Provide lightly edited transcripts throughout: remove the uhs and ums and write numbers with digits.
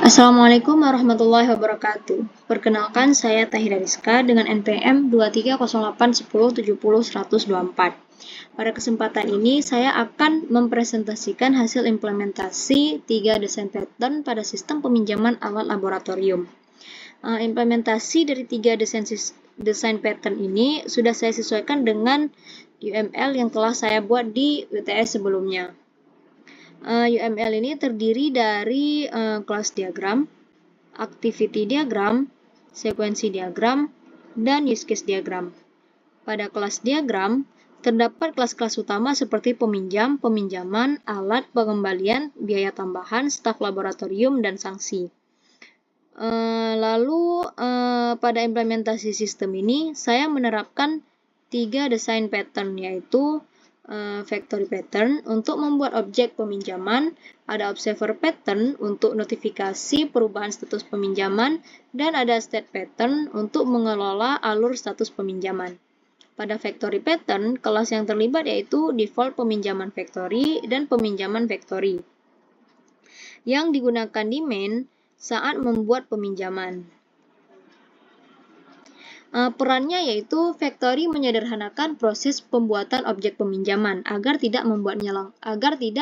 Assalamualaikum warahmatullahi wabarakatuh. Perkenalkan, saya Tahira Rizka dengan NPM 230810700124. Pada kesempatan ini, saya akan mempresentasikan hasil implementasi 3 desain pattern pada sistem peminjaman alat laboratorium. Implementasi dari 3 desain pattern ini sudah saya sesuaikan dengan UML yang telah saya buat di UTS sebelumnya. UML ini terdiri dari kelas diagram, activity diagram, sekuensi diagram, dan use case diagram. Pada kelas diagram, terdapat kelas-kelas utama seperti peminjam, peminjaman, alat, pengembalian, biaya tambahan, staf laboratorium, dan sanksi. Lalu pada implementasi sistem ini, saya menerapkan 3 desain pattern, yaitu factory pattern untuk membuat objek peminjaman, ada observer pattern untuk notifikasi perubahan status peminjaman, dan ada state pattern untuk mengelola alur status peminjaman. Pada factory pattern, kelas yang terlibat yaitu default peminjaman factory dan peminjaman factory yang digunakan di main saat membuat peminjaman. Perannya yaitu factory menyederhanakan proses pembuatan objek peminjaman agar tidak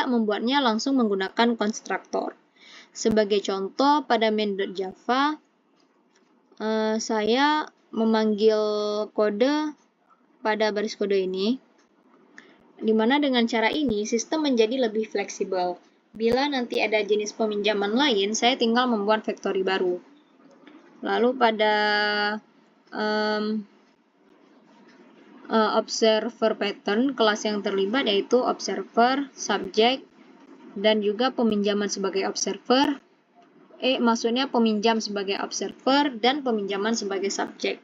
membuatnya langsung menggunakan konstruktor. Sebagai contoh, pada main.java saya memanggil kode pada baris kode ini, di mana dengan cara ini sistem menjadi lebih fleksibel. Bila nanti ada jenis peminjaman lain, saya tinggal membuat factory baru. Lalu pada observer pattern, kelas yang terlibat yaitu observer, subject, dan juga peminjaman sebagai observer. Maksudnya peminjam sebagai observer dan peminjaman sebagai subject.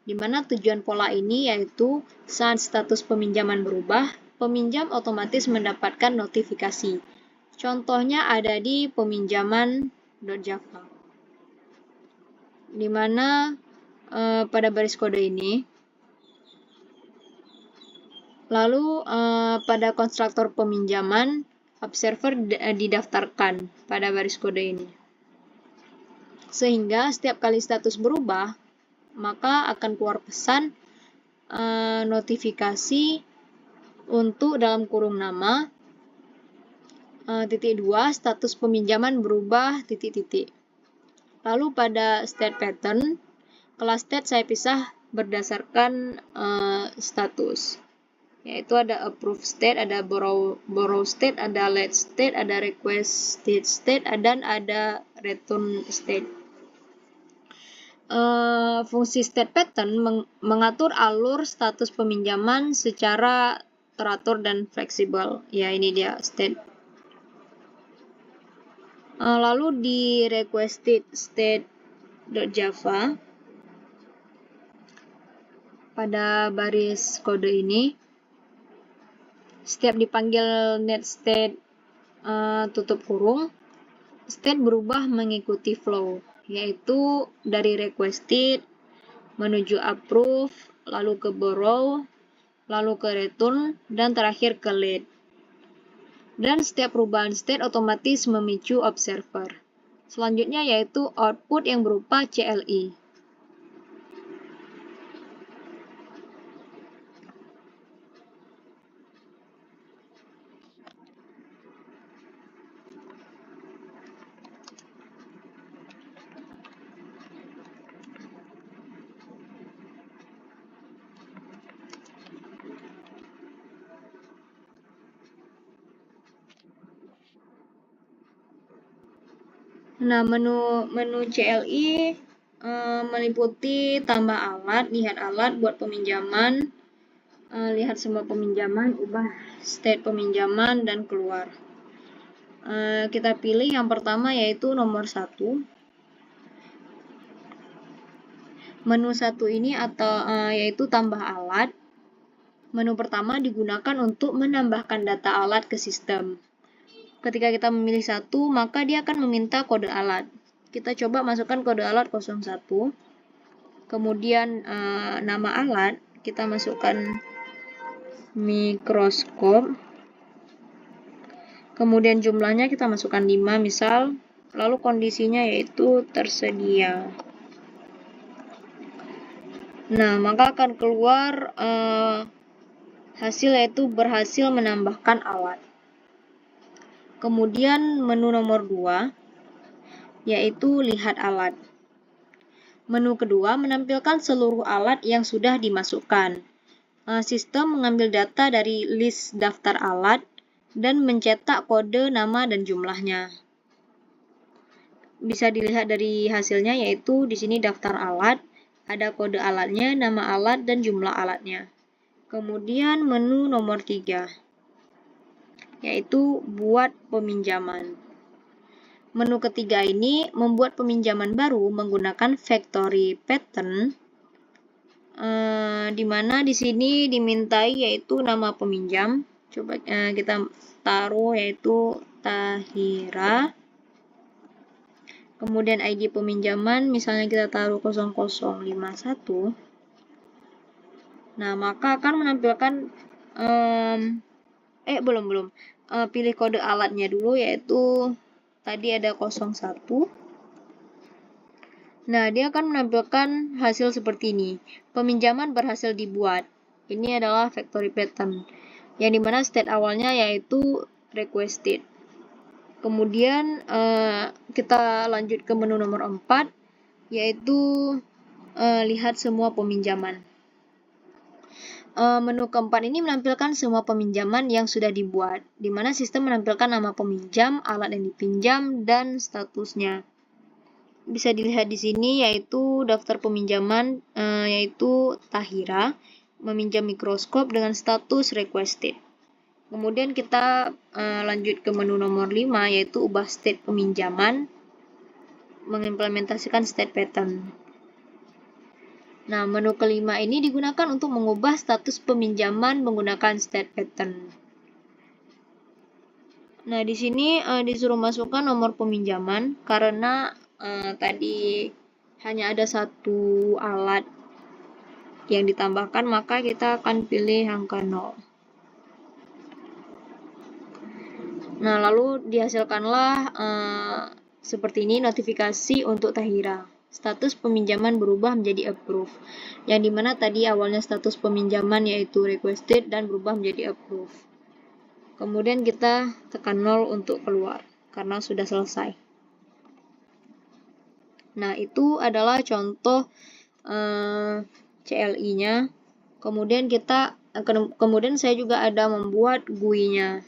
Di mana tujuan pola ini yaitu saat status peminjaman berubah, peminjam otomatis mendapatkan notifikasi. Contohnya ada di peminjaman.java. Di mana pada baris kode ini, lalu pada konstruktor peminjaman, observer didaftarkan pada baris kode ini. Sehingga setiap kali status berubah, maka akan keluar pesan notifikasi untuk dalam kurung nama, .2, status peminjaman berubah, titik-titik. Lalu pada state pattern, kelas state saya pisah berdasarkan status. Yaitu ada approve state, ada borrow state, ada let state, ada requested state, dan ada return state. Fungsi state pattern mengatur alur status peminjaman secara teratur dan fleksibel. Ya, ini dia state. Lalu di requested state.java, pada baris kode ini, setiap dipanggil net state tutup kurung, state berubah mengikuti flow, yaitu dari requested menuju approve, lalu ke borrow, lalu ke return, dan terakhir ke let. Dan setiap perubahan state otomatis memicu observer. Selanjutnya yaitu output yang berupa CLI. Nah, menu CLI meliputi tambah alat, lihat alat, buat peminjaman, lihat semua peminjaman, ubah state peminjaman, dan keluar. Kita pilih yang pertama yaitu nomor 1. Menu 1 ini yaitu tambah alat. Menu pertama digunakan untuk menambahkan data alat ke sistem. Ketika kita memilih 1, maka dia akan meminta kode alat. Kita coba masukkan kode alat 01. Kemudian nama alat, kita masukkan mikroskop. Kemudian jumlahnya kita masukkan 5 misal. lalu kondisinya yaitu tersedia. Nah, maka akan keluar hasil yaitu berhasil menambahkan alat. Kemudian menu nomor 2 yaitu lihat alat. Menu kedua menampilkan seluruh alat yang sudah dimasukkan. Sistem mengambil data dari list daftar alat dan mencetak kode nama dan jumlahnya. Bisa dilihat dari hasilnya yaitu di sini daftar alat, ada kode alatnya, nama alat, dan jumlah alatnya. Kemudian menu nomor 3 yaitu buat peminjaman. Menu ketiga ini membuat peminjaman baru menggunakan factory pattern, di mana di sini dimintai yaitu nama peminjam. Coba kita taruh yaitu Tahira. Kemudian ID peminjaman misalnya kita taruh 0051. Nah, maka akan menampilkan belum. Pilih kode alatnya dulu yaitu tadi ada 01. Nah, dia akan menampilkan hasil seperti ini. Peminjaman berhasil dibuat. Ini adalah factory pattern. Yang dimana state awalnya yaitu requested. Kemudian kita lanjut ke menu nomor 4 yaitu lihat semua peminjaman. Menu keempat ini menampilkan semua peminjaman yang sudah dibuat, di mana sistem menampilkan nama peminjam, alat yang dipinjam, dan statusnya. Bisa dilihat di sini yaitu daftar peminjaman yaitu Tahira, meminjam mikroskop dengan status requested. Kemudian kita lanjut ke menu nomor 5 yaitu ubah state peminjaman, mengimplementasikan state pattern. Nah, menu kelima ini digunakan untuk mengubah status peminjaman menggunakan state pattern. Nah, di sini disuruh masukkan nomor peminjaman karena tadi hanya ada satu alat yang ditambahkan, maka kita akan pilih angka 0. Nah, lalu dihasilkanlah seperti ini notifikasi untuk Tahira. Status peminjaman berubah menjadi approve, yang dimana tadi awalnya status peminjaman yaitu requested dan berubah menjadi approve. Kemudian kita tekan 0 untuk keluar karena sudah selesai. Nah, itu adalah contoh CLI-nya. Kemudian saya juga ada membuat GUI-nya.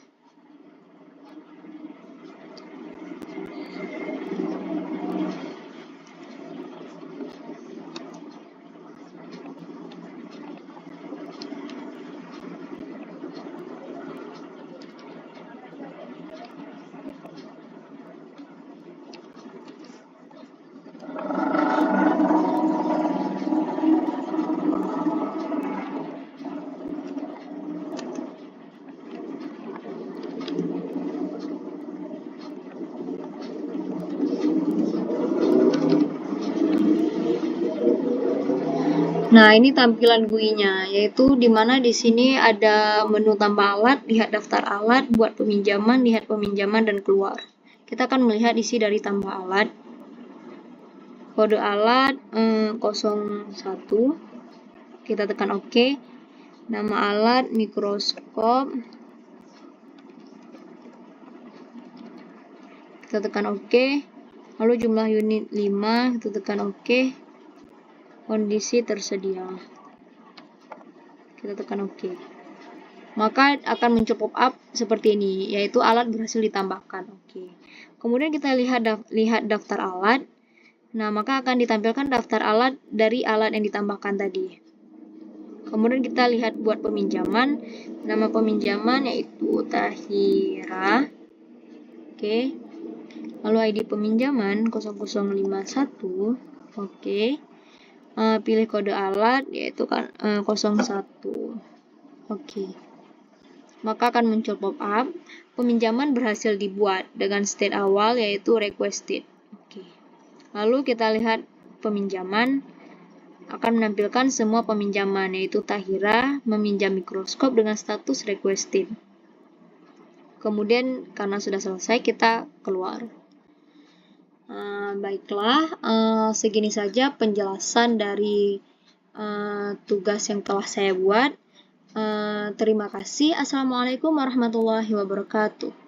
Nah, ini tampilan GUI-nya, yaitu di mana di sini ada menu tambah alat, lihat daftar alat, buat peminjaman, lihat peminjaman, dan keluar. Kita akan melihat isi dari tambah alat. Kode alat 01. Kita tekan OK. Nama alat mikroskop. Kita tekan OK. Lalu jumlah unit 5, kita tekan OK. Kondisi tersedia. Kita tekan OK. Maka akan muncul pop-up seperti ini, yaitu alat berhasil ditambahkan. OK. Kemudian kita lihat daftar alat. Nah, maka akan ditampilkan daftar alat dari alat yang ditambahkan tadi. Kemudian kita lihat buat peminjaman. Nama peminjaman yaitu Tahira. Oke. Lalu ID peminjaman 0051. Oke. Pilih kode alat yaitu 01. Oke. Maka akan muncul pop-up peminjaman berhasil dibuat dengan state awal yaitu requested. Oke. Lalu kita lihat peminjaman akan menampilkan semua peminjaman yaitu Tahira meminjam mikroskop dengan status requested. Kemudian karena sudah selesai kita keluar. Baiklah, segini saja penjelasan dari tugas yang telah saya buat. Terima kasih. Assalamualaikum warahmatullahi wabarakatuh.